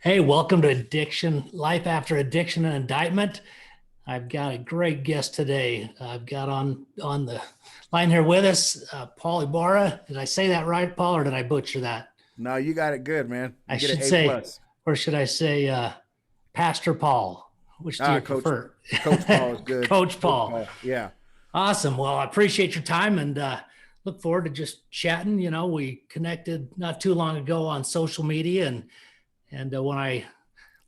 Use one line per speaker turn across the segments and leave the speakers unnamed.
Hey, welcome to Addiction, Life After Addiction and Indictment. I've got a great guest today. I've got on the line here with us, Paul Ybarra. Did I say that right, Paul, or did I butcher that?
No, you got it good, man.
I
You get an
should
A
say,
plus.
or should I say, Pastor Paul? Which do you
Coach
prefer?
Coach Paul is good.
Coach
Coach
Paul.
Paul. Yeah.
Awesome. Well, I appreciate your time and look forward to just chatting. We connected not too long ago on social media, and when I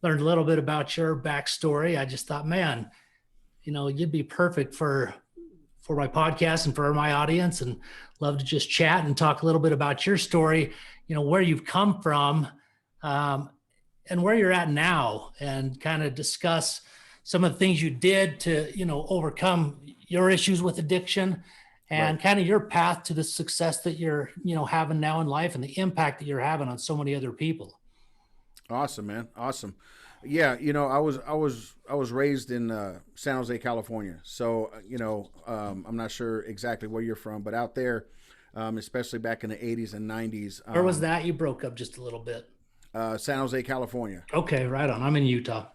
learned a little bit about your backstory, I just thought, man, you'd be perfect for my podcast and for my audience, and love to just chat and talk a little bit about your story, where you've come from, um, and where you're at now, and kind of discuss some of the things you did to, overcome your issues with addiction
Right.
and kind of your path to the success that you're, having now in life and the impact that you're having on so many other people.
Awesome, man. Awesome. Yeah, I was raised in San Jose, California. So, I'm not sure exactly where you're from, but out there, especially back in the 80s and 90s,
Where was that? You broke up just a little bit.
San Jose, California.
Okay, right on. I'm in Utah.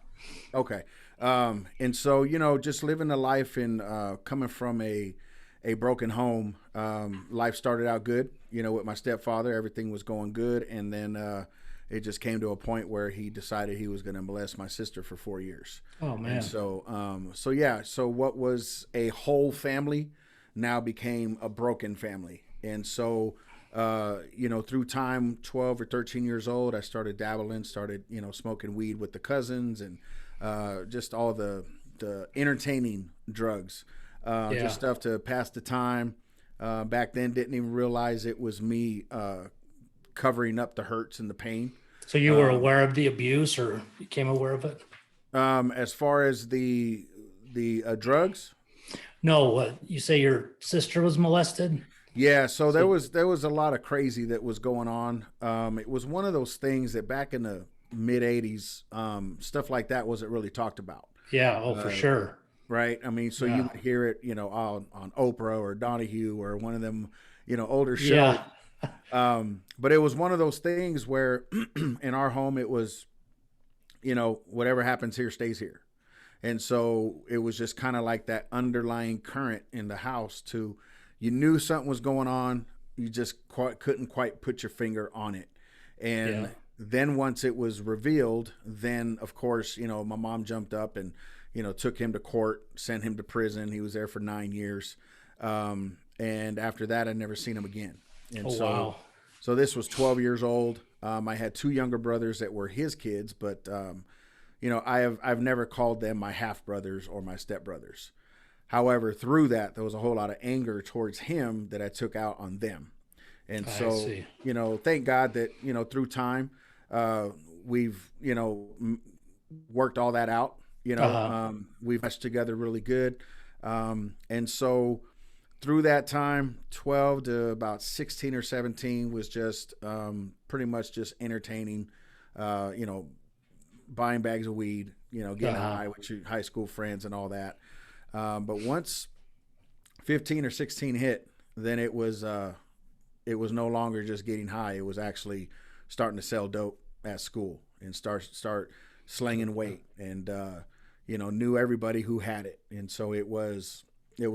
Okay. And so, just living a life in coming from a broken home, life started out good, with my stepfather. Everything was going good. And then it just came to a point where he decided he was going to molest my sister for 4 years.
Oh
And
man.
so yeah, so what was a whole family now became a broken family. And so, through time, 12 or 13 years old, I started dabbling, started, smoking weed with the cousins and just all the entertaining drugs, just
Yeah.
stuff to pass the time. Back then, didn't even realize it was me covering up the hurts and the pain.
So you were
Um,
aware of the abuse or became aware of it?
as far as the drugs,
No, what you say your sister was molested?
yeah. So
So
there was a lot of crazy that was going on. It was one of those things that back in the mid '80s, stuff like that wasn't really talked about.
yeah, oh for
Uh,
sure.
right? I mean, so you
Yeah.
would hear it, on Oprah or Donahue or one of them, older shows.
Yeah.
But it was one of those things where in our home it was, whatever happens here stays here. And so it was just kind of like that underlying current in the house to you knew something was going on, you just couldn't quite put your finger on it.
Yeah.
And then once it was revealed, then of course, my mom jumped up and, took him to court, sent him to prison. He was there for 9 years. And after that, I never seen him again. And
Oh
so,
wow.
so this was 12 years old. I had two younger brothers that were his kids, but I've never called them my half brothers or my step brothers. However, through that, there was a whole lot of anger towards him that I took out on them. And
I
so,
see.
thank God that, through time, uh, we've, worked all that out.
Uh-huh.
We've meshed together really good. And so through that time, 12 to about 16 or 17 was just pretty much just entertaining, uh, you know, buying bags of weed, getting
Uh-huh.
high with your high school friends and all that. But once 15 or 16 hit, then it was no longer just getting high. It was actually starting to sell dope at school and start slinging weight and knew everybody who had it. And so it was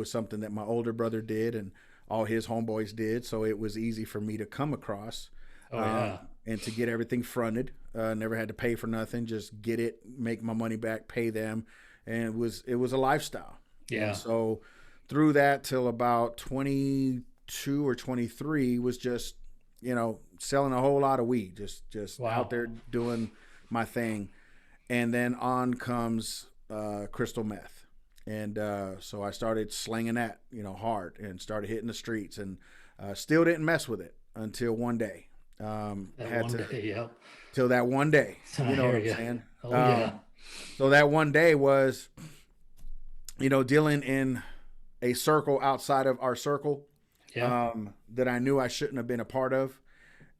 something that my older brother did and all his homeboys did. So it was easy for me to come across
Oh yeah.
and to get everything fronted. Never had to pay for nothing. Just get it, make my money back, pay them, and it was a lifestyle. And
Yeah.
so through that till about 22 or 23 was just selling a whole lot of weed, just out
Wow.
there doing my thing. And then on comes crystal meth. And so I started slinging that, hard and started hitting the streets and still didn't mess with it until one day.
That
Had
one
to,
day, yep.
till that one day,
I
you know what
hear
I'm
you.
saying?
Oh yeah.
So that one day was, dealing in a circle outside of our circle
Yeah.
that I knew I shouldn't have been a part of.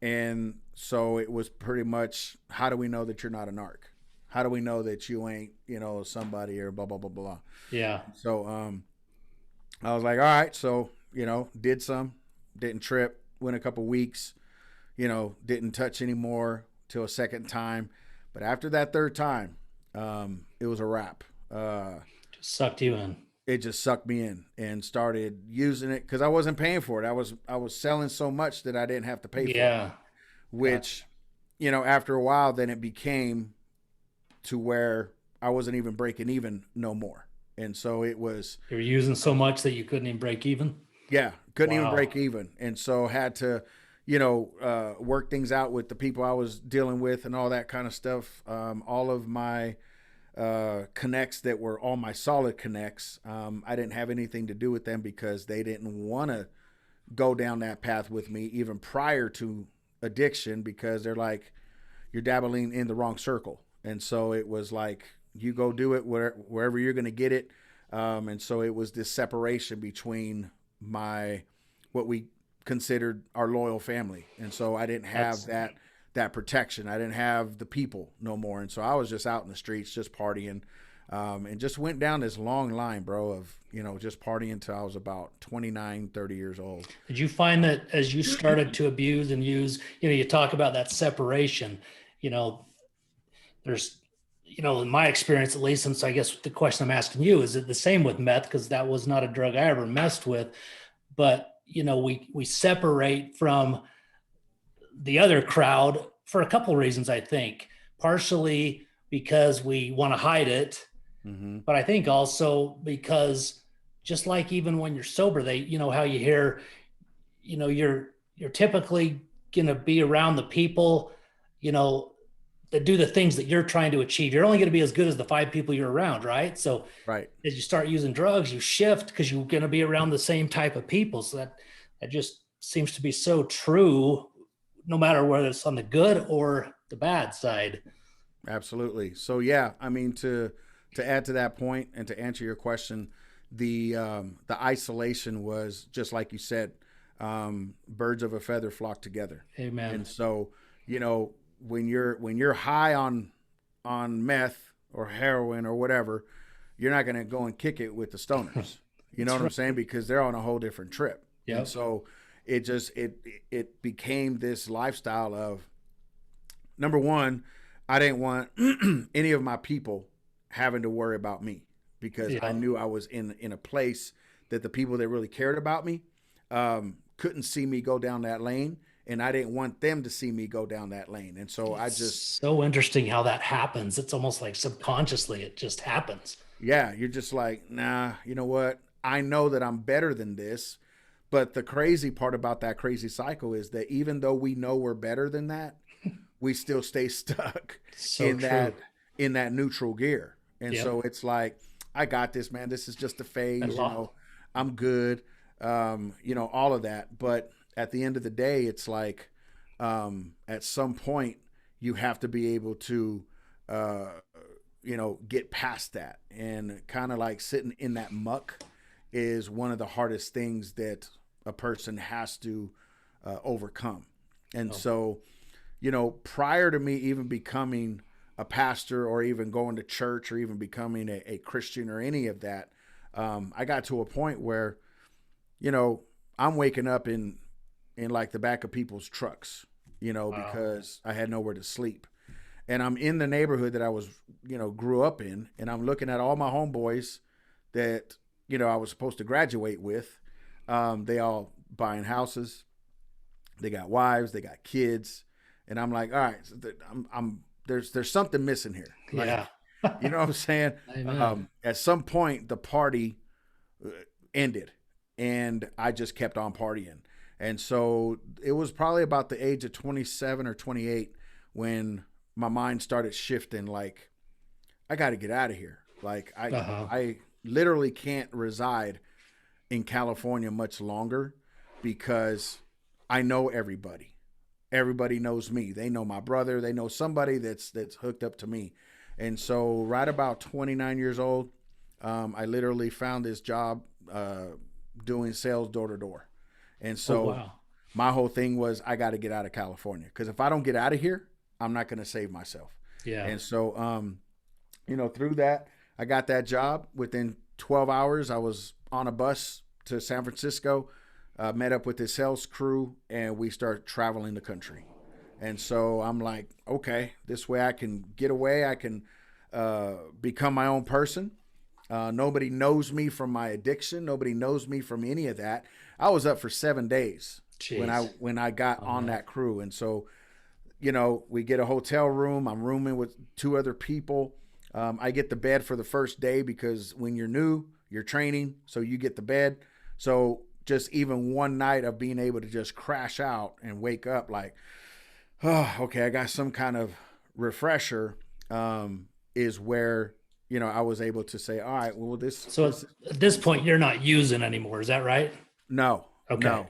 And so it was pretty much, how do we know that you're not a narc? How do we know that you ain't, somebody or blah, blah, blah, blah.
Yeah.
So I was like, all right. So, did some, didn't trip, went a couple weeks, didn't touch anymore till a second time. But after that third time, it was a wrap.
Just sucked you in.
It just sucked me in and started using it because I wasn't paying for it. I was selling so much that I didn't have to pay for it.
Yeah. Gotcha.
Which, after a while, then it became to where I wasn't even breaking even no more. And so it was,
You're using so much that you couldn't even break even.
yeah, couldn't even
Wow.
break even. And so had to, work things out with the people I was dealing with and all that kind of stuff. All of my connects that were all my solid connects, I didn't have anything to do with them because they didn't want to go down that path with me even prior to addiction because they're like, you're dabbling in the wrong circle. And so it was like, you go do it wherever you're going to get it. And so it was this separation between what we considered our loyal family. And so I didn't have that protection. I didn't have the people no more. And so I was just out in the streets, just partying, and just went down this long line, bro, of, just partying until I was about 29, 30 years old.
Did you find that as you started to abuse and use, you talk about that separation, you know, there's, in my experience, at least, since I guess the question I'm asking you, is it the same with meth? Because that was not a drug I ever messed with. But, we separate from the other crowd for a couple of reasons, I think. Partially because we want to hide it,
Mm-hmm.
but I think also because just like even when you're sober, they, how you hear, you're typically going to be around the people, you know, that do the things that you're trying to achieve. You're only going to be as good as the five people you're around, right? So
Right.
as you start using drugs, you shift because you're going to be around the same type of people. So that just seems to be so true, no matter whether it's on the good or the bad side.
Absolutely. So yeah, I mean to add to that point and to answer your question, the isolation was just like you said, birds of a feather flock together.
Amen.
And so, when you're high on meth or heroin or whatever, you're not going to go and kick it with the stoners. You know what I'm saying? Because they're on a whole different trip.
Yep.
And so it became this lifestyle of, number one, I didn't want any of my people having to worry about me because I knew I was in a place that the people that really cared about me couldn't see me go down that lane, and I didn't want them to see me go down that lane. And so I just,
so interesting how that happens. It's almost like subconsciously it just happens.
yeah, you're just like, nah, you know what? I know that I'm better than this. But the crazy part about that crazy cycle is that even though we know we're better than that, we still stay stuck
So
in
true.
that neutral gear. And
Yep.
so it's like, I got this, man. This is just a phase,
I love.
I'm good. All of that. But at the end of the day, it's like, at some point you have to be able to, get past that, and kind of like sitting in that muck is one of the hardest things that a person has to overcome. And so, prior to me even becoming a pastor or even going to church or even becoming a Christian or any of that, I got to a point where, I'm waking up in like the back of people's trucks,
Wow.
because I had nowhere to sleep. And I'm in the neighborhood that I was, grew up in, and I'm looking at all my homeboys that, I was supposed to graduate with. They all buying houses, they got wives, they got kids, and I'm like, all right, so there's something missing here. Like,
Yeah.
you know what I'm saying?
Amen.
At some point, the party ended, and I just kept on partying. And so it was probably about the age of 27 or 28 when my mind started shifting. Like, I got to get out of here. Like,
Uh-huh.
I literally can't reside in California much longer because I know everybody. Everybody knows me. They know my brother. They know somebody that's hooked up to me. And so right about 29 years old, I literally found this job doing sales door to door. And
Oh,
so
wow.
my whole thing was, I got to get out of California, because if I don't get out of here, I'm not going to save myself.
Yeah.
And so, through that, I got that job. Within 12 hours, I was on a bus to San Francisco, met up with the sales crew, and we started traveling the country. And so I'm like, okay, this way I can get away. I can become my own person. Nobody knows me from my addiction. Nobody knows me from any of that. I was up for 7 days
Jeez.
when I got
Oh,
on
man.
that crew. And so, we get a hotel room. I'm rooming with 2 other people. I get the bed for the first day because when you're new, you're training, so you get the bed. So just even one night of being able to just crash out and wake up like, oh, okay, I got some kind of refresher, is where, I was able to say, all right, well,
So at this point, you're not using anymore. Is that right?
no,
Okay.
no.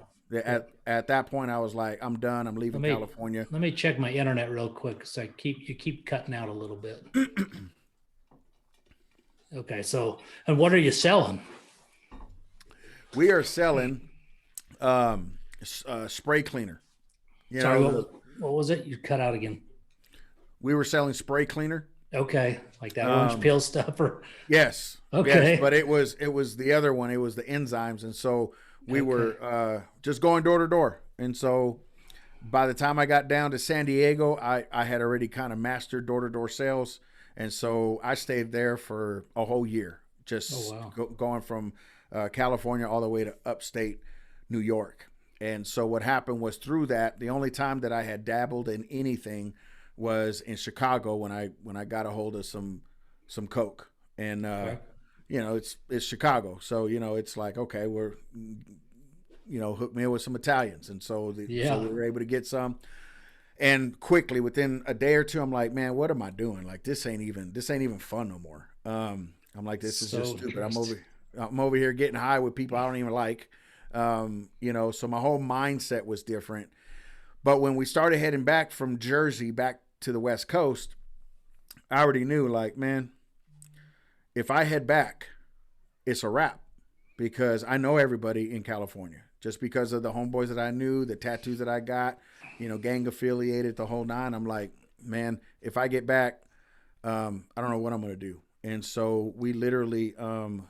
At that point, I was like, I'm done. I'm
Let
leaving
me
California.
let me check my internet real quick because you keep cutting out a little bit. Okay. So, and what are you selling?
We are selling spray cleaner. You
Sorry,
know,
what was it? You cut out again.
we were selling spray cleaner.
Okay, like that orange peel stuff, or
Yes, yes,
okay,
but it was the other one. It was the enzymes, and so we
okay,
were just going door to door. And so by the time I got down to San Diego, I had already kind of mastered door to door sales, and so I stayed there for a whole year,
oh
just
wow,
going from California all the way to upstate New York. And so what happened was through that, the only time that I had dabbled in anything was in Chicago when I got a hold of some coke. And
okay,
it's Chicago, so it's like, okay, we're hook me in with some Italians, and so so
yeah,
we were able to get some. And quickly, within a day or two, I'm like, man, what am I doing? Like, this ain't even fun no more. I'm like, this is just
so
stupid.
interesting.
I'm over here getting high with people I don't even like. So my whole mindset was different. But when we started heading back from Jersey back to the West Coast, I already knew, like, man, if I head back, it's a wrap, because I know everybody in California just because of the homeboys that I knew, the tattoos that I got, gang affiliated, the whole nine. I'm like, man, if I get back, I don't know what I'm going to do. And so we literally, the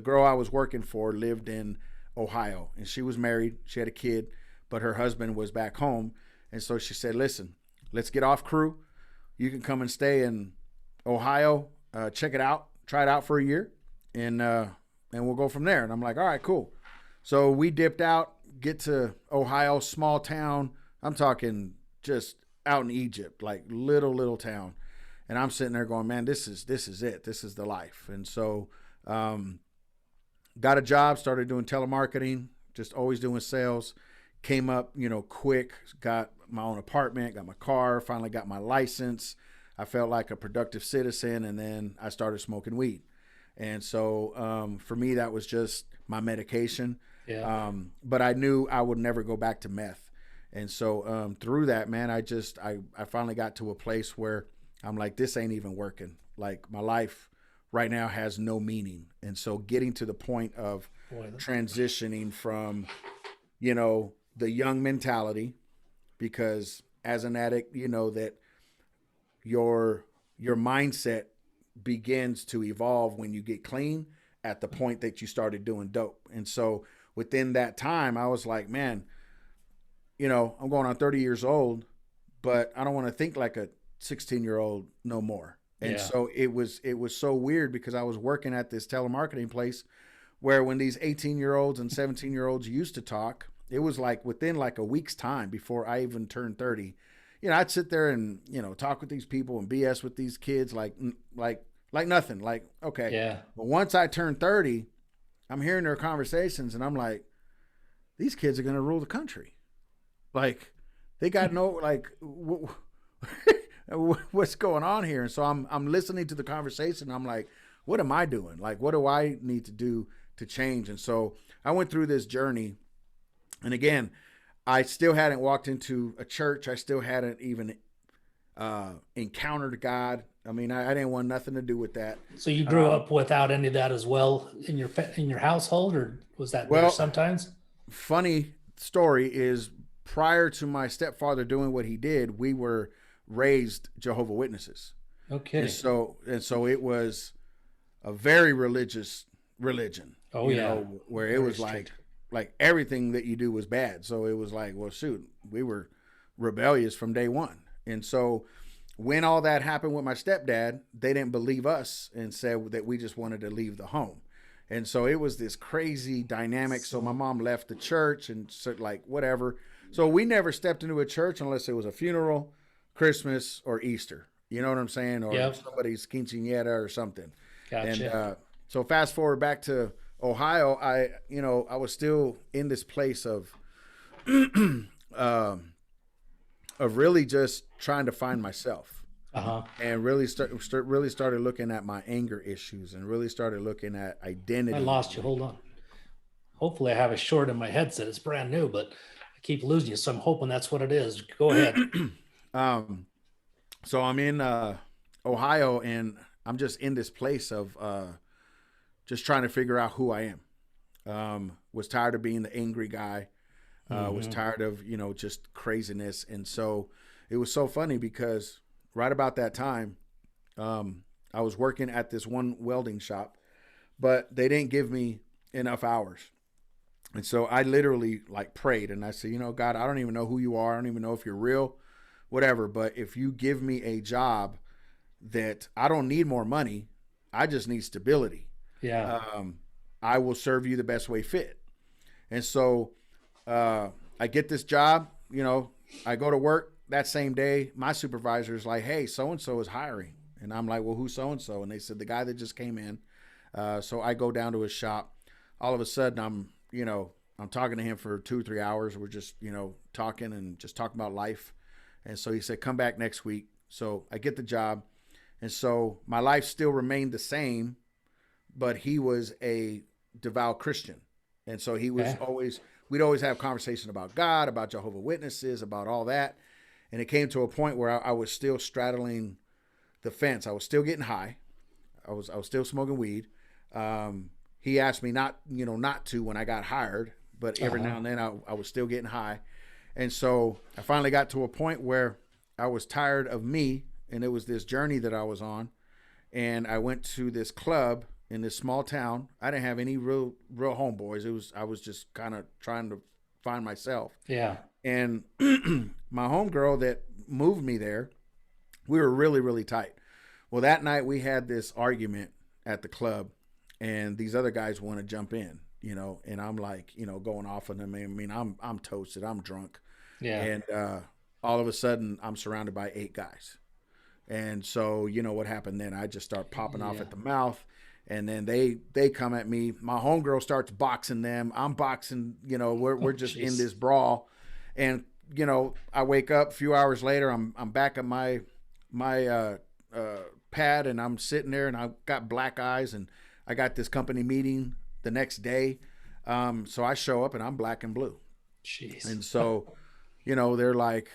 girl I was working for lived in Ohio, and she was married. She had a kid, but her husband was back home. And so she said, listen, let's get off crew. You can come and stay in Ohio, check it out, try it out for a year, and we'll go from there. And I'm like, all right, cool. So we dipped out, get to Ohio, small town. I'm talking just out in Egypt, like little town. And I'm sitting there going, man, this is it. This is the life. And so got a job, started doing telemarketing, just always doing sales. Came up, quick, got my own apartment, got my car, finally got my license. I felt like a productive citizen, and then I started smoking weed. And so for me, that was just my medication.
Yeah,
But I knew I would never go back to meth. And so through that, man, I finally got to a place where I'm like, this ain't even working. Like, my life right now has no meaning. And so getting to the point of
boy,
transitioning from, the young mentality, because as an addict, that your mindset begins to evolve when you get clean at the point that you started doing dope. And so within that time, I was like, man, I'm going on 30 years old, but I don't want to think like a 16-year-old no more. And
yeah,
so it was so weird, because I was working at this telemarketing place where when these 18-year-olds and 17-year-olds used to talk, it was like within like a week's time before I even turned 30. I'd sit there and, talk with these people and BS with these kids like nothing. Like, okay.
yeah,
But once I turned 30, I'm hearing their conversations, and I'm like, these kids are going to rule the country. Like, they got no, like, what's going on here? And so I'm listening to the conversation. I'm like, what am I doing? Like, what do I need to do to change? And so I went through this journey. And again, I still hadn't walked into a church. I still hadn't even encountered God. I mean, I didn't want nothing to do with that.
So you grew up without any of that as well in your household, or was that there
Well,
sometimes?
funny story is, prior to my stepfather doing what he did, we were raised Jehovah's Witnesses. And
Okay.
so it was a very religious religion,
Oh yeah,
where it
very
was like,
strict.
like everything that you do was bad. So it was like, well, shoot, we were rebellious from day one. And so when all that happened with my stepdad, they didn't believe us and said that we just wanted to leave the home. And so it was this crazy dynamic. So my mom left the church and like whatever. So we never stepped into a church unless it was a funeral, Christmas, or Easter. You know what I'm saying? Or
Yep.
somebody's quinceañera or something.
Gotcha.
And so fast forward back to Ohio, I was still in this place of really just trying to find myself.
Uh-huh.
And really started looking at my anger issues and really started looking at identity.
I lost you. Hold on. Hopefully I have a short in my headset. It's brand new, but I keep losing you. So I'm hoping that's what it is. Go ahead.
So I'm in Ohio, and I'm just in this place of just trying to figure out who I am. Was tired of being the angry guy. Was tired of, just craziness. And so it was so funny because right about that time, I was working at this one welding shop, but they didn't give me enough hours. And so I literally like prayed and I said, God, I don't even know who you are. I don't even know if you're real, whatever. But if you give me a job that I don't need more money, I just need stability.
Yeah.
I will serve you the best way fit. And so I get this job, I go to work that same day. My supervisor is like, hey, so-and-so is hiring. And I'm like, well, who's so-and-so? And they said, the guy that just came in. So I go down to his shop. All of a sudden I'm talking to him for 2 or 3 hours. We're just, talking and just talking about life. And so he said, come back next week. So I get the job. And so my life still remained the same, but he was a devout Christian. And so he was we'd always have conversation about God, about Jehovah's Witnesses, about all that. And it came to a point where I was still straddling the fence. I was still getting high. I was still smoking weed. He asked me not to when I got hired, but every now and then I was still getting high. And so I finally got to a point where I was tired of me, and it was this journey that I was on. And I went to this club in this small town. I didn't have any real homeboys. I was just kind of trying to find myself.
Yeah.
And my homegirl that moved me there, we were really, really tight. Well, that night we had this argument at the club, and these other guys want to jump in, and I'm like, going off on them. I mean, I'm toasted. I'm drunk.
Yeah.
And all of a sudden I'm surrounded by 8 guys. And so, what happened then? I just start popping off at the mouth. And then they come at me. My homegirl starts boxing them. I'm boxing, we're just in this brawl. And, I wake up a few hours later, I'm back at my pad, and I'm sitting there, and I've got black eyes, and I got this company meeting the next day. So I show up and I'm black and blue.
Jeez.
And so, they're like,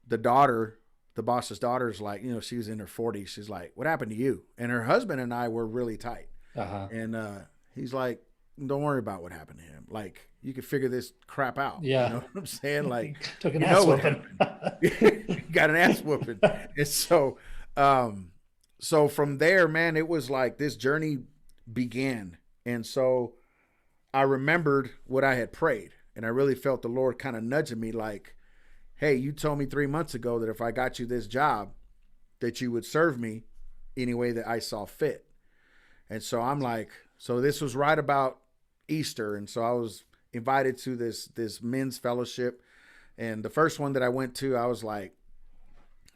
the boss's daughter's like, she was in her 40s. She's like, what happened to you? And her husband and I were really tight. And he's like, don't worry about what happened to him. Like, you can figure this crap out.
Yeah.
You know what I'm saying? Like,
Took an ass whooping.
Got an ass whooping. And so, so from there, man, it was like this journey began. And so I remembered what I had prayed, and I really felt the Lord kind of nudging me like, hey, you told me 3 months ago that if I got you this job, that you would serve me any way that I saw fit. And so I'm like, so this was right about Easter. And so I was invited to this men's fellowship. And the first one that I went to, I was like,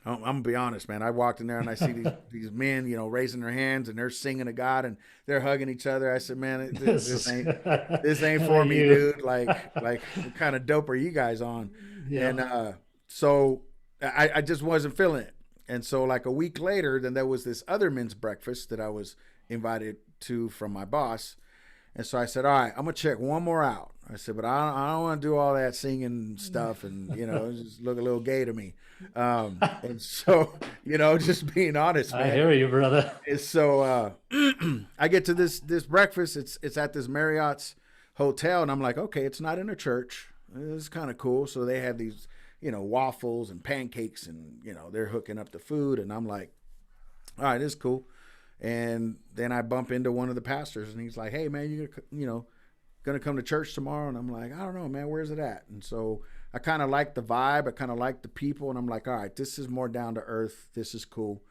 I'm gonna be honest, man. I walked in there and I see these men, raising their hands, and they're singing to God and they're hugging each other. I said, man, this ain't for me, dude. Like what kind of dope are you guys on? Yeah. And so I just wasn't feeling it. And so like a week later, then there was this other men's breakfast that I was invited to from my boss. And so I said, all right, I'm gonna check one more out. I said, but I don't want to do all that singing stuff and, just look a little gay to me. And so, just being honest, man.
I hear you, brother.
And so I get to this breakfast. It's at this Marriott's hotel, and I'm like, okay, it's not in a church. It's kind of cool. So they have these, waffles and pancakes, and, they're hooking up the food. And I'm like, all right, this is cool. And then I bump into one of the pastors, and he's like, hey, man, you going to come to church tomorrow? And I'm like, I don't know, man, where's it at? And so I kind of like the vibe. I kind of like the people. And I'm like, all right, this is more down to earth. This is cool.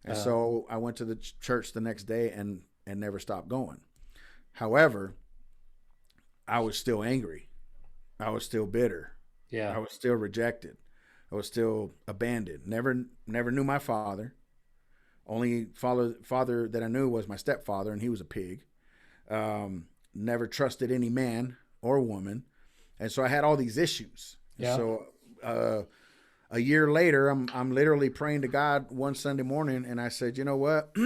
And so I went to the church the next day and never stopped going. However, I was still angry. I was still bitter.
Yeah.
I was still rejected. I was still abandoned. Never knew my father. Only father that I knew was my stepfather, and he was a pig. Never trusted any man or woman. And so I had all these issues.
Yeah.
So a year later, I'm literally praying to God one Sunday morning, and I said, you know what?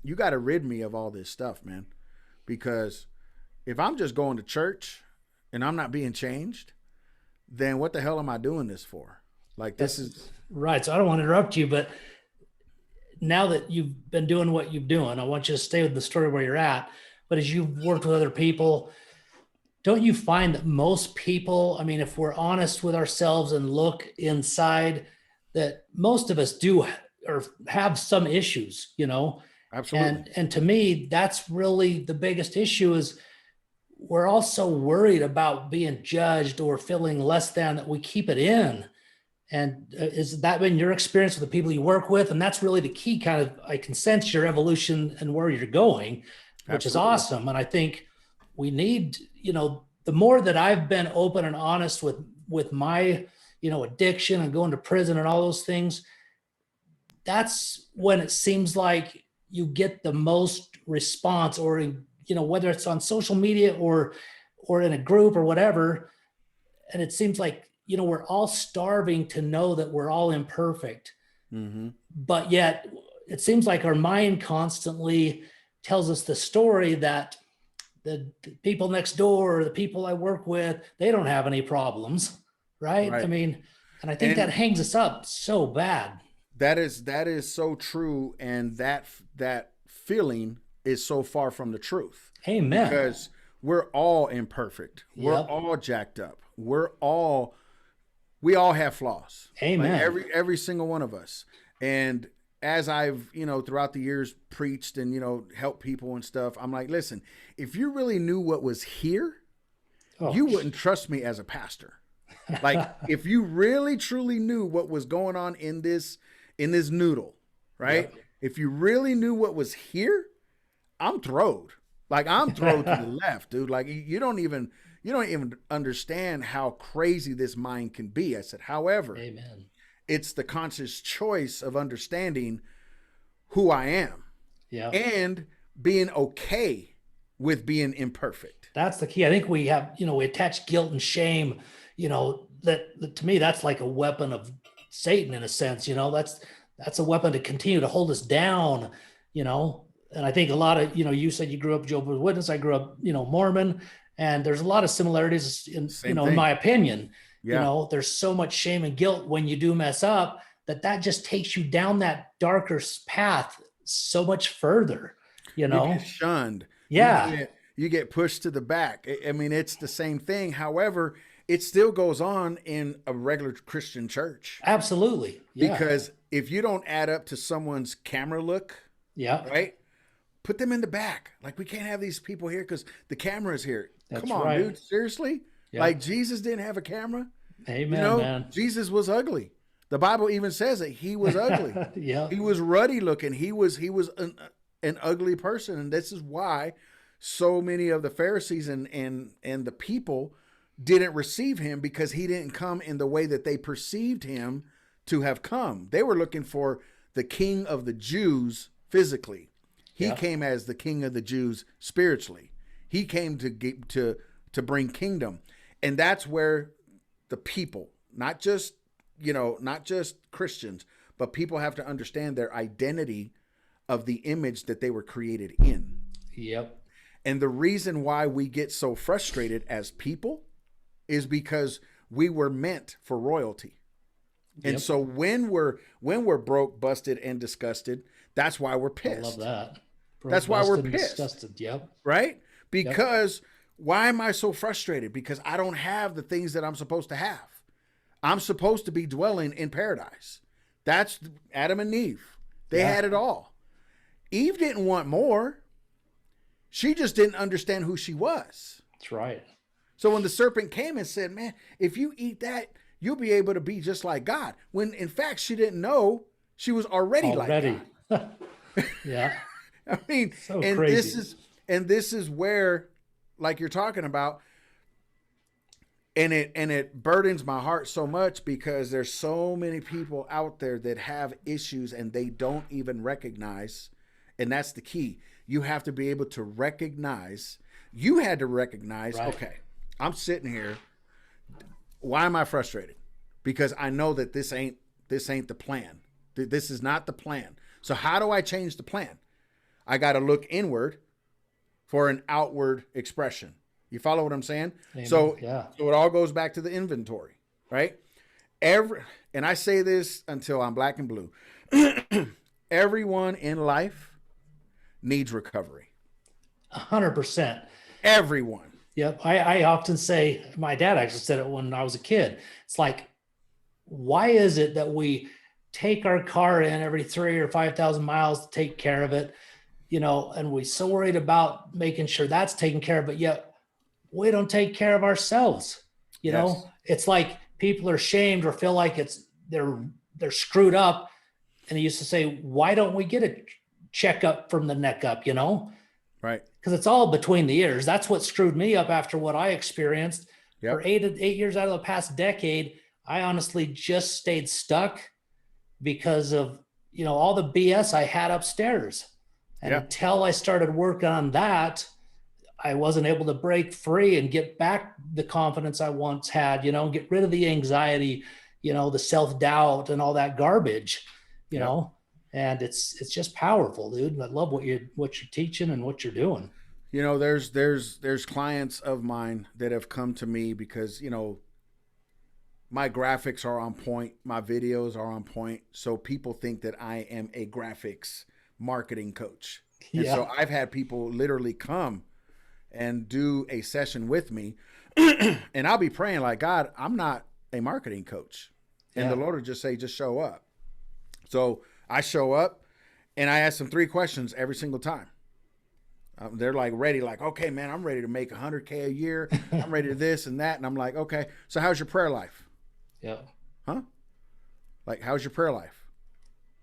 You got to rid me of all this stuff, man. Because if I'm just going to church and I'm not being changed, then what the hell am I doing this for? Like, this is
right. So I don't want to interrupt you, but now that you've been doing what you're doing, I want you to stay with the story where you're at. But as you've worked with other people, don't you find that most people, I mean, if we're honest with ourselves and look inside, that most of us do or have some issues, you know?
absolutely.
And to me, that's really the biggest issue is we're all so worried about being judged or feeling less than that we keep it in. And is that been your experience with the people you work with? And that's really the key kind of, I can sense your evolution and where you're going, which is awesome. And I think we need, you know, the more that I've been open and honest with my, you know, addiction and going to prison and all those things, that's when it seems like you get the most response, or, you know, whether it's on social media or in a group or whatever. And it seems like, you know, we're all starving to know that we're all imperfect, but yet it seems like our mind constantly tells us the story that the people next door or the people I work with, they don't have any problems. Right. I mean, and I think that hangs us up so bad.
That is so true. And that feeling is so far from the truth.
Amen.
Because we're all imperfect. We're all jacked up. We all have flaws.
Amen.
Like every single one of us. And as I've, you know, throughout the years preached and, you know, helped people and stuff, I'm like, listen, if you really knew what was here, you wouldn't trust me as a pastor. Like, if you really truly knew what was going on in this noodle, right? Yep. If you really knew what was here, I'm throwed. Like, I'm throwed to the left, dude. Like, you don't even understand how crazy this mind can be. I said, however,
amen,
it's the conscious choice of understanding who I am, and being okay with being imperfect.
That's the key. I think we have, you know, we attach guilt and shame, you know, that to me, that's like a weapon of Satan in a sense, you know, that's a weapon to continue to hold us down, you know. And I think a lot of, you know, you said you grew up Jehovah's Witness. I grew up, you know, Mormon, and there's a lot of similarities in, you know, in my opinion. You know, there's so much shame and guilt when you do mess up that just takes you down that darker path so much further, you know.
You get shunned.
Yeah.
You get pushed to the back. I mean, it's the same thing. However, it still goes on in a regular Christian church.
Absolutely. Yeah.
Because if you don't add up to someone's camera look, right? Put them in the back. Like, we can't have these people here because the camera is here. Come on, dude. Seriously? Yeah. Like, Jesus didn't have a camera.
Amen,
you know,
man.
Jesus was ugly. The Bible even says that he was ugly. He was ruddy looking. He was an ugly person. And this is why so many of the Pharisees and the people didn't receive him, because he didn't come in the way that they perceived him to have come. They were looking for the King of the Jews physically. He came as the King of the Jews spiritually. He came to bring kingdom. And that's where the people, not just Christians, but people have to understand their identity of the image that they were created in.
Yep.
And the reason why we get so frustrated as people is because we were meant for royalty. And so when we're broke, busted, and disgusted, that's why we're pissed.
I love that.
That's why we're pissed.
Disgusted. Yep.
Right? Because why am I so frustrated? Because I don't have the things that I'm supposed to have. I'm supposed to be dwelling in paradise. That's Adam and Eve. They had it all. Eve didn't want more. She just didn't understand who she was.
That's right.
So when the serpent came and said, man, if you eat that, you'll be able to be just like God. When in fact, she didn't know she was already like
Already.
God.
Yeah.
I mean,
So
and
crazy.
this is where, like you're talking about, and it burdens my heart so much because there's so many people out there that have issues and they don't even recognize. And that's the key. You have to be able to recognize. You had to recognize,
Right.
okay, I'm sitting here. Why am I frustrated? Because I know that this ain't the plan. This is not the plan. So how do I change the plan? I got to look inward for an outward expression. You follow what I'm saying?
Amen.
So
Yeah.
so it all goes back to the inventory, right? And I say this until I'm black and blue. Everyone in life needs recovery.
100%.
Everyone.
Yep. I often say, my dad actually said it when I was a kid. It's like, why is it that we take our car in every 3 or 5,000 miles to take care of it, and we're so worried about making sure that's taken care of, but yet we don't take care of ourselves.
Yes.
It's like people are shamed or feel like they're screwed up. And he used to say, why don't we get a checkup from the neck up,
Right.
Because it's all between the ears. That's what screwed me up after what I experienced.
Yep.
For 8 years out of the past decade. I honestly just stayed stuck because of, all the BS I had upstairs. And
Yep.
until I started working on that, I wasn't able to break free and get back the confidence I once had, get rid of the anxiety, the self-doubt and all that garbage,
Yep.
And it's just powerful, dude. I love what you're teaching and what you're doing.
There's clients of mine that have come to me because, my graphics are on point, my videos are on point. So people think that I am a graphics marketing coach. And
Yeah.
so I've had people literally come and do a session with me and I'll be praying like, God, I'm not a marketing coach. And the Lord will just say, just show up. So I show up and I ask them 3 questions every single time. They're like ready, like, okay, man, I'm ready to make $100K a year. I'm ready to this and that. And I'm like, okay, so how's your prayer life?
Yeah.
Huh? Like, how's your prayer life?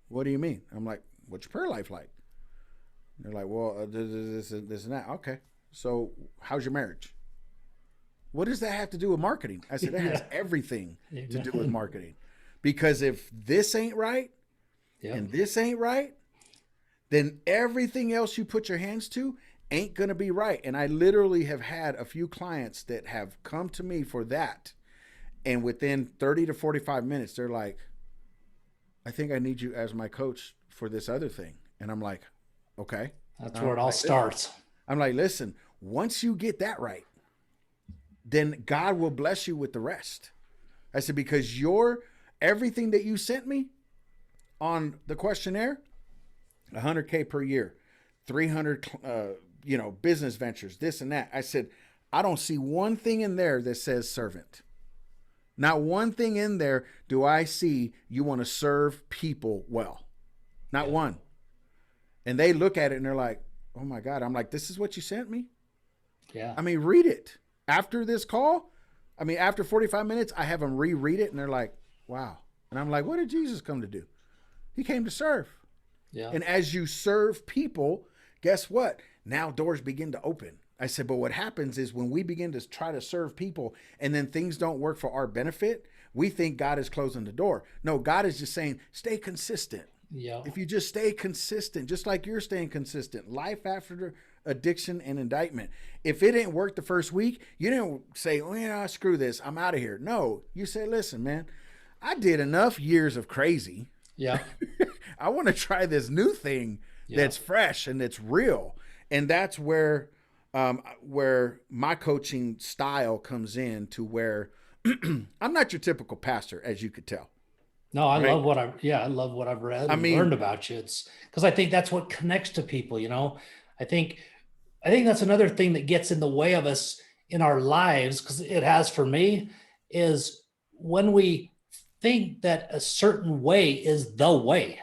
What do you mean? I'm like, what's your prayer life like? And they're like, well, this and that. Okay. So how's your marriage? What does that have to do with marketing? I said, it has everything to do with marketing. Because if this ain't right and this ain't right, then everything else you put your hands to ain't going to be right. And I literally have had a few clients that have come to me for that. And within 30 to 45 minutes, they're like, I think I need you as my coach for this other thing. And I'm like, okay.
That's where it all starts.
I'm like, listen, once you get that right, then God will bless you with the rest. I said, because everything that you sent me on the questionnaire, 100K per year, 300, business ventures, this and that. I said, I don't see one thing in there that says servant. Not one thing in there do I see you want to serve people well. Not one. And they look at it and they're like, oh my God. I'm like, this is what you sent me?
Yeah.
I mean, read it. After this call, after 45 minutes, I have them reread it and they're like, wow. And I'm like, what did Jesus come to do? He came to serve.
Yeah.
And as you serve people, guess what? Now doors begin to open. I said, but what happens is when we begin to try to serve people and then things don't work for our benefit, we think God is closing the door. No, God is just saying, stay consistent.
Yeah.
If you just stay consistent, just like you're staying consistent, life after addiction and indictment. If it didn't work the first week, you didn't say, oh yeah, screw this, I'm out of here. No, you say, listen, man, I did enough years of crazy.
Yeah.
I want to try this new thing that's fresh and that's real. And that's where my coaching style comes in to where I'm not your typical pastor, as you could tell.
No, I love what I love what I've read and learned about you. It's because I think that's what connects to people, I think that's another thing that gets in the way of us in our lives, because it has for me, is when we think that a certain way is the way,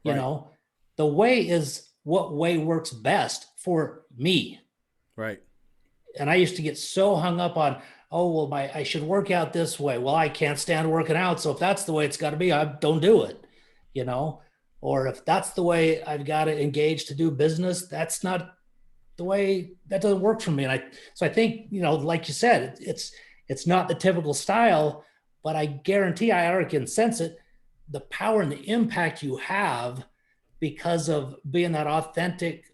the way is what way works best for me.
Right.
And I used to get so hung up on, oh, well, I should work out this way. Well, I can't stand working out. So if that's the way it's got to be, I don't do it, you know? Or if that's the way I've got to engage to do business, that's not the way, that doesn't work for me. So I think, like you said, it's not the typical style, but I guarantee I already can sense it, the power and the impact you have because of being that authentic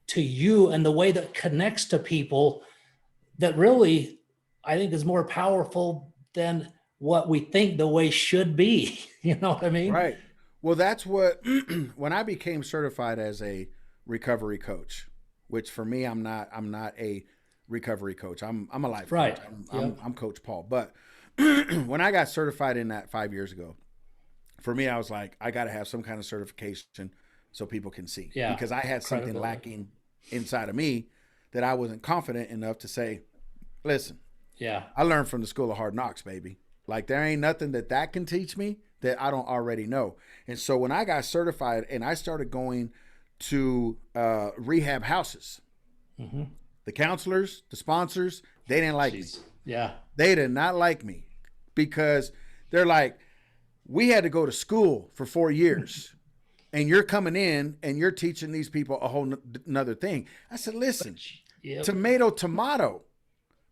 to you and the way that connects to people that really, I think, is more powerful than what we think the way should be. You know what I mean?
Right. Well, that's what, when I became certified as a recovery coach, which for me, I'm not a recovery coach. I'm a life
right.
coach. I'm Coach Paul. But when I got certified in that 5 years ago, for me, I was like, I got to have some kind of certification so people can see.
Yeah.
Because I had something lacking inside of me that I wasn't confident enough to say, listen,
yeah,
I learned from the School of Hard Knocks, baby. Like, there ain't nothing that can teach me that I don't already know. And so when I got certified and I started going to rehab houses, the counselors, the sponsors, they didn't like me.
Yeah.
They did not like me because they're like, we had to go to school for 4 years and you're coming in and you're teaching these people a whole nother thing. I said, listen, tomato,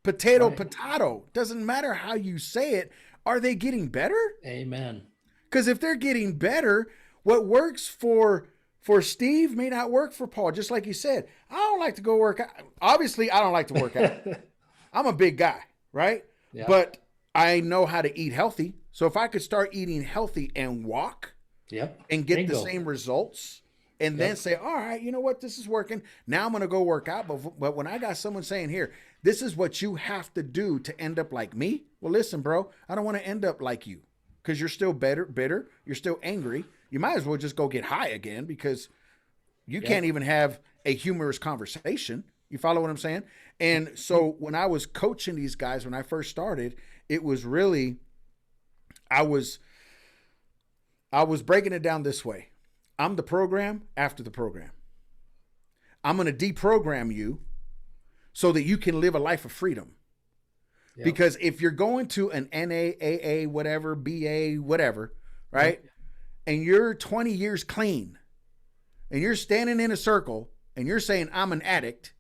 potato, doesn't matter how you say it. Are they getting better?
Amen.
Because if they're getting better, what works for Steve may not work for Paul. Just like you said, I don't like to go work out. Obviously, I don't like to work out. I'm a big guy, right? Yeah. But I know how to eat healthy. So if I could start eating healthy and walk and get the same results and then say, all right, you know what? This is working. Now I'm going to go work out. But when I got someone saying here, this is what you have to do to end up like me. Well, listen, bro, I don't want to end up like you because you're still bitter. You're still angry. You might as well just go get high again because you can't even have a humorous conversation. You follow what I'm saying? And so when I was coaching these guys, when I first started, it was really, I was breaking it down this way. I'm the program after the program. I'm going to deprogram you so that you can live a life of freedom. Yep. Because if you're going to an NA, AA, whatever, BA, whatever, right? Yep. And you're 20 years clean and you're standing in a circle and you're saying, I'm an addict,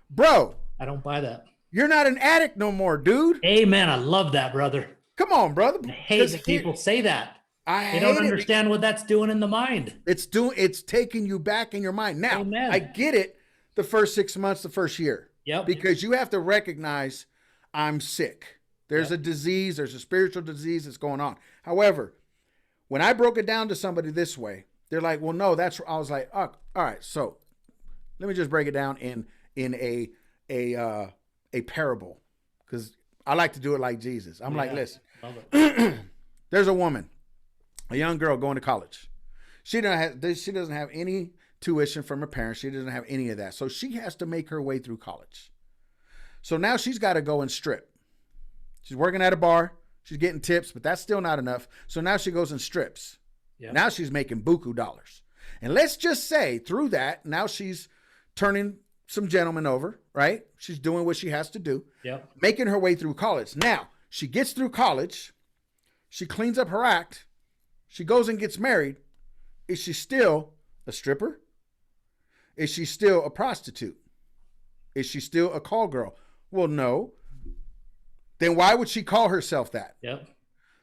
bro.
I don't buy that.
You're not an addict no more, dude.
Amen. I love that, brother.
Come on, brother.
I hate that people say that. They don't understand what that's doing in the mind.
It's taking you back in your mind. Now, Amen. I get it the first 6 months, the first year.
Yep.
Because you have to recognize I'm sick. There's a disease, there's a spiritual disease that's going on. However, when I broke it down to somebody this way, they're like, well, no, I was like, oh, all right, so let me just break it down in a parable. Because I like to do it like Jesus. I'm like, listen, there's a woman, a young girl going to college. She doesn't have any tuition from her parents. She doesn't have any of that. So she has to make her way through college. So now she's got to go and strip. She's working at a bar. She's getting tips, but that's still not enough. So now she goes and strips. Yep. Now she's making buku dollars. And let's just say through that, now she's turning some gentlemen over, right? She's doing what she has to do, making her way through college. Now she gets through college. She cleans up her act. She goes and gets married. Is she still a stripper? Is she still a prostitute? Is she still a call girl? Well, no. Then why would she call herself that?
Yep.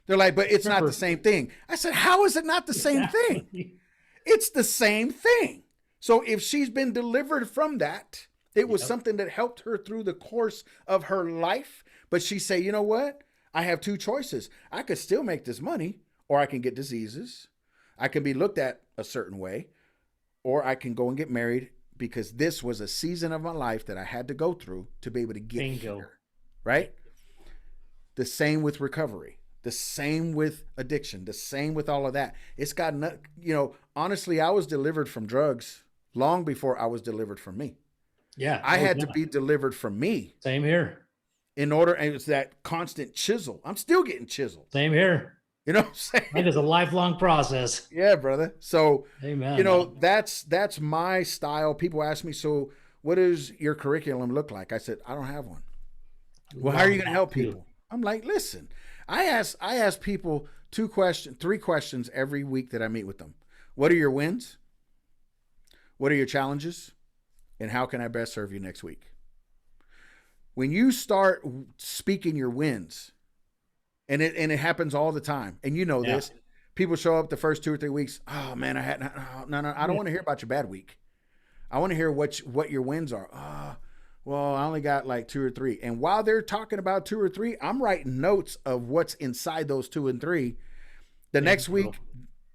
They're like, but it's not the same thing. I said, how is it not the same thing? It's the same thing. So if she's been delivered from that, it was something that helped her through the course of her life. But she say, you know what? I have two choices. I could still make this money, or I can get diseases. I can be looked at a certain way, or I can go and get married, because this was a season of my life that I had to go through to be able to get here, right? The same with recovery, the same with addiction, the same with all of that. It's got, honestly, I was delivered from drugs long before I was delivered from me.
Yeah.
I had to be delivered from me.
Same here.
In order, and it's that constant chisel. I'm still getting chiseled.
Same here.
You know what I'm saying?
It is a lifelong process.
Yeah, brother. So,
Amen.
that's my style. People ask me, so what does your curriculum look like? I said, I don't have one. Well, how are you going to help people? I'm like, listen, I ask people 3 questions every week that I meet with them. What are your wins? What are your challenges? And how can I best serve you next week? When you start speaking your wins, and it happens all the time, and you know this, people show up the first 2 or 3 weeks. Oh man, no, I don't want to hear about your bad week. I want to hear what your wins are. Well, I only got like 2 or 3. And while they're talking about 2 or 3, I'm writing notes of what's inside those 2 and 3. The next week,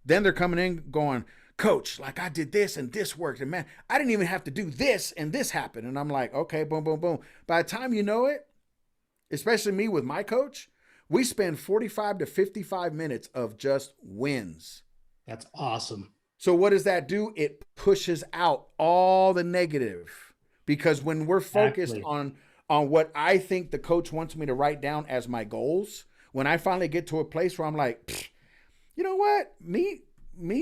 then they're coming in going, Coach, like I did this and this worked. And man, I didn't even have to do this and this happened. And I'm like, okay, boom, boom, boom. By the time you know it, especially me with my coach, we spend 45 to 55 minutes of just wins.
That's awesome.
So what does that do? It pushes out all the negative, because when we're focused on what I think the coach wants me to write down as my goals, when I finally get to a place where I'm like, you know what? Me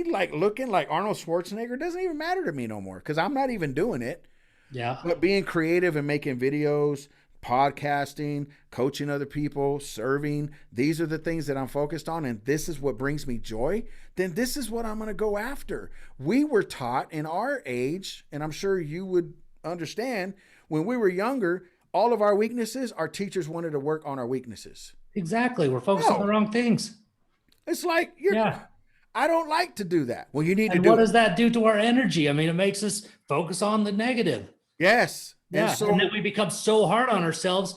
like looking like Arnold Schwarzenegger doesn't even matter to me no more, because I'm not even doing it.
Yeah.
But being creative and making videos, podcasting, coaching other people, serving, these are the things that I'm focused on, and this is what brings me joy, then this is what I'm going to go after. We were taught in our age, and I'm sure you would understand, when we were younger, all of our weaknesses, our teachers wanted to work on our weaknesses.
Exactly. We're focused on the wrong things.
It's like, I don't like to do that. Well, you need to do it.
And what does that do to our energy? I mean, it makes us focus on the negative.
Yes.
Yeah. And then we become so hard on ourselves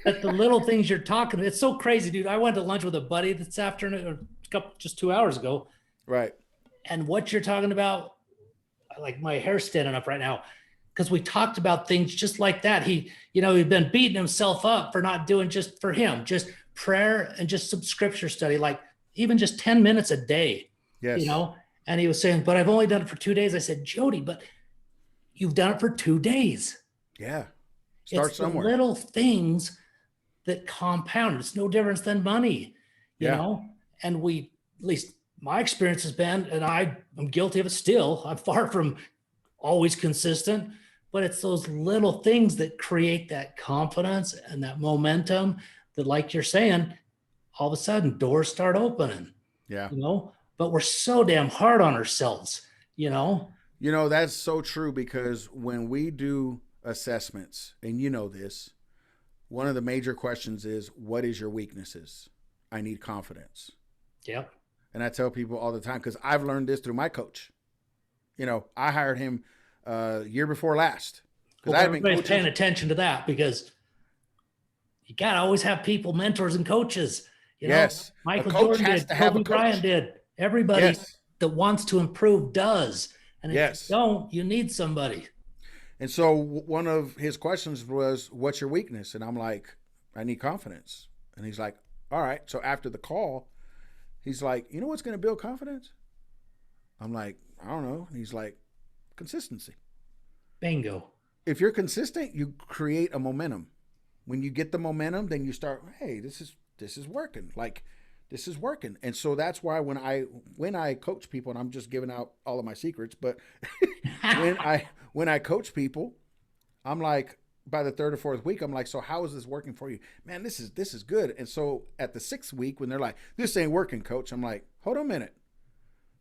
that the little things you're talking about, it's so crazy, dude. I went to lunch with a buddy this afternoon, just 2 hours ago.
Right.
And what you're talking about, like my hair's standing up right now, because we talked about things just like that. He'd been beating himself up for not doing just for him, just prayer and just some scripture study, like even just 10 minutes a day.
Yes.
And he was saying, but I've only done it for 2 days. I said, Jody, but you've done it for 2 days.
Yeah. Start somewhere.
The little things that compound. It's no difference than money, you know? And at least my experience has been, and I am guilty of it still, I'm far from always consistent, but it's those little things that create that confidence and that momentum that, like you're saying, all of a sudden doors start opening.
Yeah.
But we're so damn hard on ourselves,
That's so true, because when we do assessments, and this, one of the major questions is, what is your weaknesses? I need confidence.
Yep.
And I tell people all the time, because I've learned this through my coach. I hired him year before last.
Well, everybody's paying attention to that, because you got to always have people, mentors and coaches.
Yes.
Michael Jordan did, Kobe Bryant did. Everybody that wants to improve does. And if you don't, you need somebody.
And so one of his questions was, what's your weakness? And I'm like, I need confidence. And he's like, all right. So after the call, he's like, you know what's going to build confidence? I'm like, I don't know. And he's like, consistency.
Bingo.
If you're consistent, you create a momentum. When you get the momentum, then you start, hey, this is working. Like, this is working. And so that's why when I coach people, and I'm just giving out all of my secrets, but when I coach people, I'm like, by the 3rd or 4th week, I'm like, so how is this working for you? Man, this is good. And so at the 6th week, when they're like, this ain't working, coach, I'm like, hold on a minute.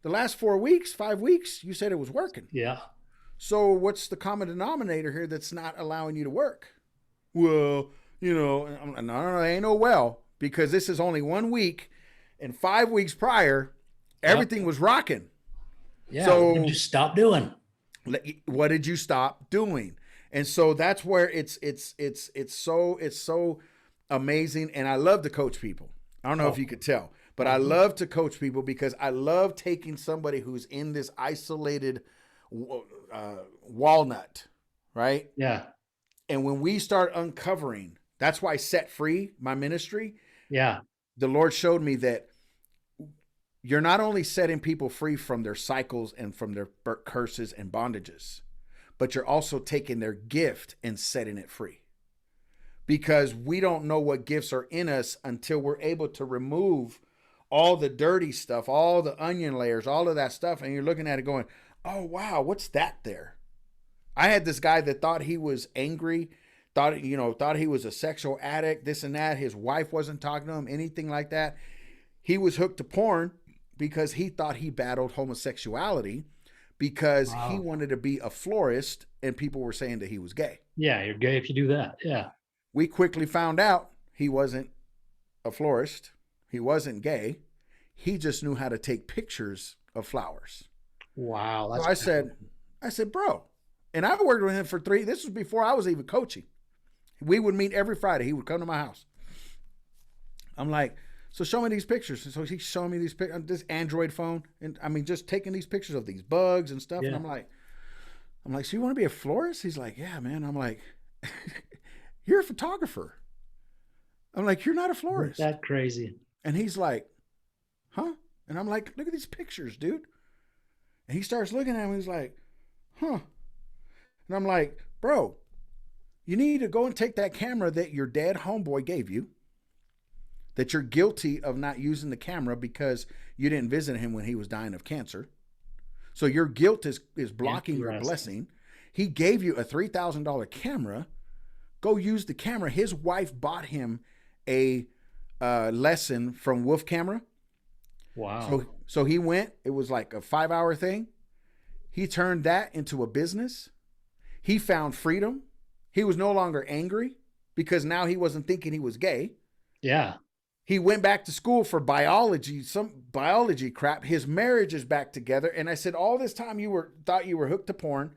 The last 4 weeks, 5 weeks, you said it was working.
Yeah.
So what's the common denominator here that's not allowing you to work? Well, no, ain't no well, because this is only 1 week, and 5 weeks prior, everything was rocking.
Yeah.
So
what did you stop doing?
What did you stop doing? And so that's where it's so amazing. And I love to coach people. I don't know if you could tell, but I love to coach people, because I love taking somebody who's in this isolated walnut, right?
Yeah.
And when we start uncovering, that's why Set Free, my ministry.
Yeah.
The Lord showed me that you're not only setting people free from their cycles and from their curses and bondages, but you're also taking their gift and setting it free. Because we don't know what gifts are in us until we're able to remove all the dirty stuff, all the onion layers, all of that stuff. And you're looking at it going, oh, wow, what's that there? I had this guy that thought he was angry, thought he was a sexual addict, this and that. His wife wasn't talking to him, anything like that. He was hooked to porn because he thought he battled homosexuality because he wanted to be a florist and people were saying that he was gay.
Yeah, you're gay if you do that. Yeah.
We quickly found out he wasn't a florist. He wasn't gay. He just knew how to take pictures of flowers.
Wow.
So I said, bro, and I worked with him for this was before I was even coaching. We would meet every Friday. He would come to my house. I'm like, so show me these pictures. And so he's showing me these pictures, this Android phone. And I mean, just taking these pictures of these bugs and stuff. Yeah. And I'm like, so you want to be a florist? He's like, yeah, man. I'm like, you're a photographer. I'm like, you're not a florist.
Isn't that crazy?
And he's like, huh? And I'm like, look at these pictures, dude. And he starts looking at me. He's like, huh? And I'm like, bro, you need to go and take that camera that your dead homeboy gave you, that you're guilty of not using the camera because you didn't visit him when he was dying of cancer. So your guilt is blocking your blessing. He gave you a $3,000 camera. Go use the camera. His wife bought him a lesson from Wolf Camera.
Wow.
So he went, it was like a 5-hour thing. He turned that into a business. He found freedom. He was no longer angry because now he wasn't thinking he was gay.
Yeah.
He went back to school for biology, some biology crap. His marriage is back together. And I said, all this time thought you were hooked to porn.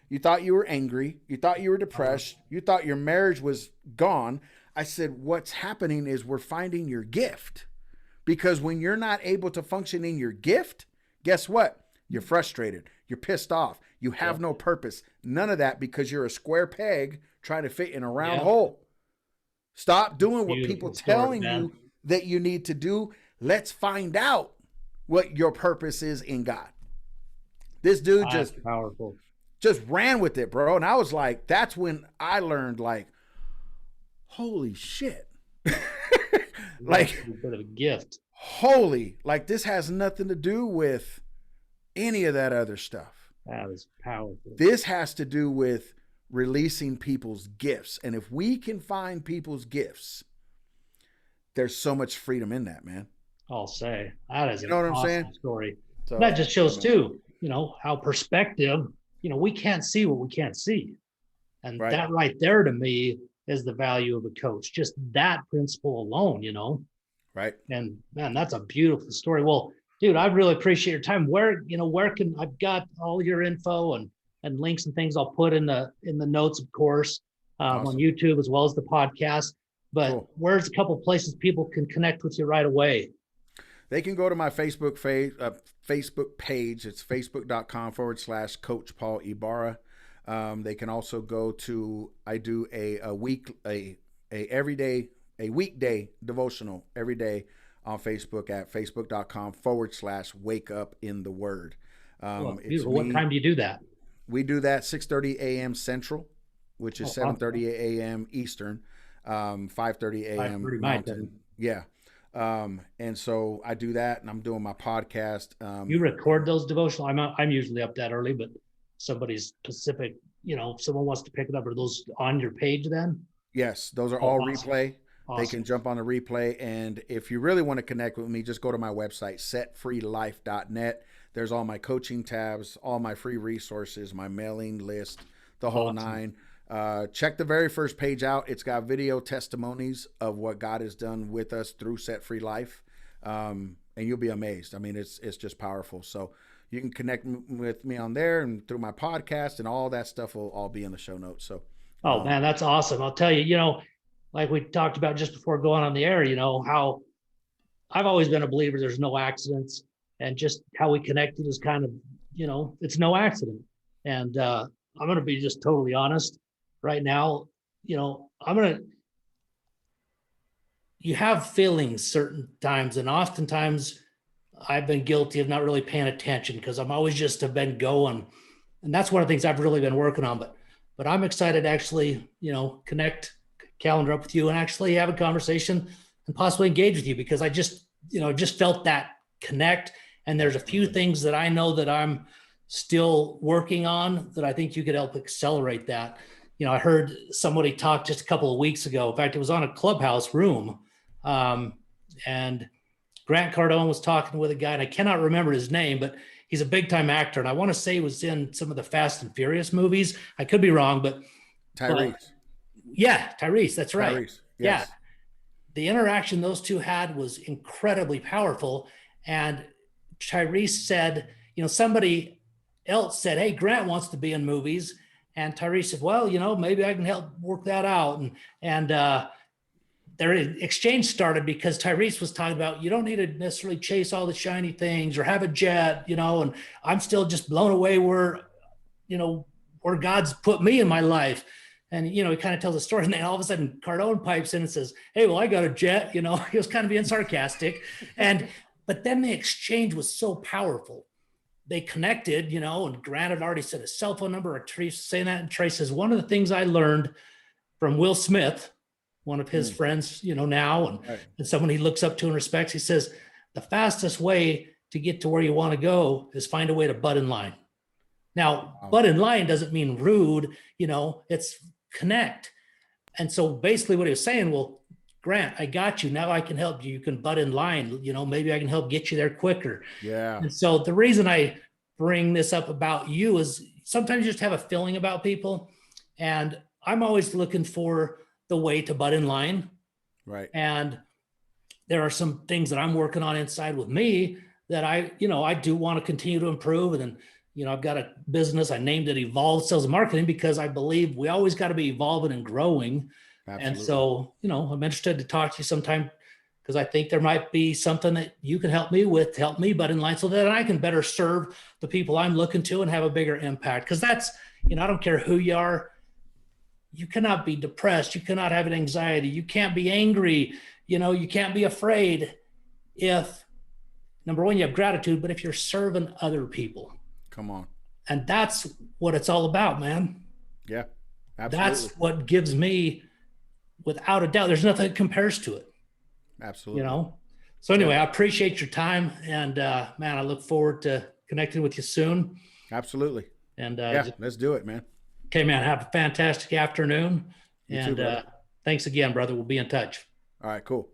You thought you were angry. You thought you were depressed. You thought your marriage was gone. I said, what's happening is we're finding your gift. Because when you're not able to function in your gift, guess what? You're frustrated. You're pissed off. You have no purpose. None of that because you're a square peg trying to fit in a round hole. Stop doing what people telling you that you need to do. Let's find out what your purpose is in God. This dude just ran with it, bro. And I was like, that's when I learned, like, holy shit. Like
a bit of a gift.
Holy, like this has nothing to do with any of that other stuff.
That is powerful.
This has to do with releasing people's gifts. And if we can find people's gifts, there's so much freedom in that, man.
I'll say that is
an awesome
story. So, that just shows too, how perspective, we can't see what we can't see. And that right there to me is the value of a coach. Just that principle alone,
Right.
And man, that's a beautiful story. Well, dude, I really appreciate your time. Where can I've got all your info and links and things I'll put in the notes, of course, awesome. On YouTube as well as the podcast. But cool. Where's a couple of places people can connect with you right away?
They can go to my Facebook page. It's facebook.com/Coach Paul Ybarra. They can also go to, I do a weekday devotional every day on Facebook at facebook.com/Wake Up in the Word.
What time do you do that?
We do that 6:30 a.m. Central, which is 7:30 a.m. Eastern, 5:30 a.m. Mountain. Yeah. And so I do that, and I'm doing my podcast.
You record those devotional? I'm usually up that early, but somebody's specific, if someone wants to pick it up, are those on your page then?
Yes, those are all replay. Awesome. They can jump on the replay. And if you really want to connect with me, just go to my website, setfreelife.net. There's all my coaching tabs, all my free resources, my mailing list, the whole nine. Check the very first page out. It's got video testimonies of what God has done with us through Set Free Life. And you'll be amazed. I mean, it's just powerful. So you can connect with me on there and through my podcast, and all that stuff will all be in the show notes. So,
man, that's awesome. I'll tell you, like we talked about just before going on the air, how I've always been a believer there's no accidents, and just how we connected is kind of, it's no accident. And I'm going to be just totally honest right now. You have feelings certain times, and oftentimes I've been guilty of not really paying attention because I'm always just have been going. And that's one of the things I've really been working on. But I'm excited to actually, connect, calendar up with you and actually have a conversation and possibly engage with you, because I just, just felt that connect. And there's a few things that I know that I'm still working on that I think you could help accelerate that. I heard somebody talk just a couple of weeks ago. In fact, it was on a Clubhouse room. And Grant Cardone was talking with a guy, and I cannot remember his name, but he's a big time actor. And I want to say he was in some of the Fast and Furious movies. I could be wrong, but
Tyrese.
Yeah, Tyrese. That's right.
Tyrese.
Yeah.
Yes.
The interaction those two had was incredibly powerful. And Tyrese said, somebody else said, hey, Grant wants to be in movies. And Tyrese said, well, maybe I can help work that out. And their exchange started because Tyrese was talking about, you don't need to necessarily chase all the shiny things or have a jet, and I'm still just blown away where God's put me in my life. And, he kind of tells a story, and then all of a sudden Cardone pipes in and says, hey, well, I got a jet, he was kind of being sarcastic. But then the exchange was so powerful. They connected, and Grant had already said a cell phone number, or Trace saying that. And Trace says, one of the things I learned from Will Smith, one of his friends, now, and someone he looks up to and respects, he says, the fastest way to get to where you want to go is find a way to butt in line. Now, butt in line doesn't mean rude, it's connect. And so basically what he was saying, well, Grant, I got you. Now I can help you. You can butt in line. Maybe I can help get you there quicker.
Yeah.
And so the reason I bring this up about you is sometimes you just have a feeling about people. And I'm always looking for the way to butt in line.
Right.
And there are some things that I'm working on inside with me that I do want to continue to improve. And then, I've got a business. I named it Evolve Sales and Marketing because I believe we always got to be evolving and growing. Absolutely. And so, I'm interested to talk to you sometime because I think there might be something that you can help me with to help me butt in line so that I can better serve the people I'm looking to and have a bigger impact. Because that's, I don't care who you are. You cannot be depressed. You cannot have an anxiety. You can't be angry. You can't be afraid if, number one, you have gratitude, but if you're serving other people.
Come on.
And that's what it's all about, man.
Yeah, absolutely.
That's what gives me, without a doubt, there's nothing that compares to it.
Absolutely.
So anyway, I appreciate your time. And man, I look forward to connecting with you soon.
Absolutely.
And
let's do it, man.
Okay, man. Have a fantastic afternoon.
You
and
too, brother.
Thanks again, brother. We'll be in touch.
All right, cool.